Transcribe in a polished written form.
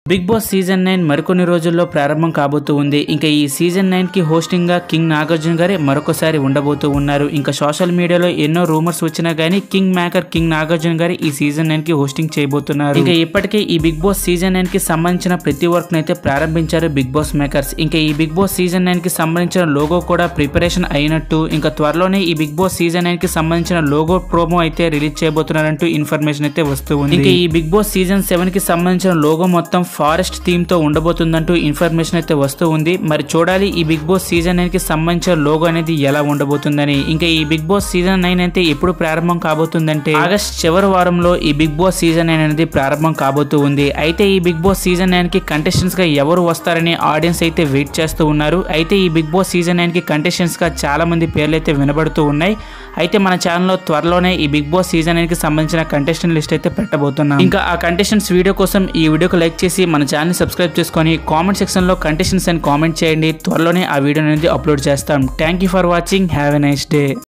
Big boss season 9 మరికొన్ని రోజుల్లో ప్రారంభం కాబోతూ ఉంది. ఇంకా ఈ సీజన్ 9 కి హోస్టింగ్ గా కింగ్ నాగార్జున గారే మరొకసారి ఉండబోతూ ఉన్నారు. ఇంకా సోషల్ మీడియాలో ఎన్నో రూమర్స్ వచ్చినా గానీ కింగ్ మేకర్ కింగ్ నాగార్జున గారు ఈ సీజన్ 9 కి హోస్టింగ్ చేయబోతున్నారు. ఇంకా ఇప్పటికే ఈ బిగ్ బాస్ సీజన్ 9 కి సంబంధించిన ప్రతి వర్క్ అయితే ప్రారంభించారు బిగ్ బాస్ మేకర్స్. ఇంకా ఈ బిగ్ బాస్ సీజన్ 9 కి సంబంధించిన లోగో కూడా ప్రిపరేషన్ అయినట్టు, ఇంకా త్వరలోనే ఈ బిగ్ బాస్ సీజన్ 9 కి సంబంధించిన లోగో ప్రోమో అయితే రిలీజ్ చేయబోతున్నారంటూ ఇన్ఫర్మేషన్ అయితే వస్తూ ఉంది. ఇంకా ఈ బిగ్ బాస్ సీజన్ 7 కి సంబంధించిన లోగో మొత్తం ఫారెస్ట్ థీమ్ తో ఉండబోతుందంటూ ఇన్ఫర్మేషన్ అయితే వస్తూ ఉంది. మరి చూడాలి ఈ బిగ్ బాస్ సీజన్ 9 కి సంబంధించిన లోగో అనేది ఎలా ఉండబోతుందని. ఇంకా ఈ బిగ్ బాస్ సీజన్ 9 అయితే ఎప్పుడు ప్రారంభం కాబోతుందంటే ఆగస్ట్ చివరి వారంలో ఈ బిగ్ బాస్ సీజన్ 9 అనేది ప్రారంభం కాబోతూ ఉంది. అయితే ఈ బిగ్ బాస్ సీజన్ 9 కి కంటెస్టెంట్స్ గా ఎవరు వస్తారని ఆడియన్స్ అయితే వెయిట్ చేస్తూ ఉన్నారు. అయితే ఈ బిగ్ బాస్ సీజన్ 9 కి కంటెస్టెంట్స్ గా చాలా మంది పేర్లు అయితే వినబడుతూ ఉన్నాయి. అయితే మన ఛానల్లో త్వరలోనే ఈ బిగ్ బాస్ సీజన్ 9 కి సంబంధించిన కంటెస్టెంట్ లిస్ట్ అయితే పెట్టబోతున్నాం. ఇంకా ఆ కంటెస్టెంట్స్ వీడియో కోసం ఈ వీడియోకి లైక్ చేసి మన ఛానల్ సబ్స్క్రైబ్ చేసుకొని కామెంట్ సెక్షన్ లో కంటెస్టెంట్స్ అని కామెంట్ చేయండి. త్వరలోనే ఆ వీడియో అనేది అప్లోడ్ చేస్తాం. Thank you for watching. Have a nice day.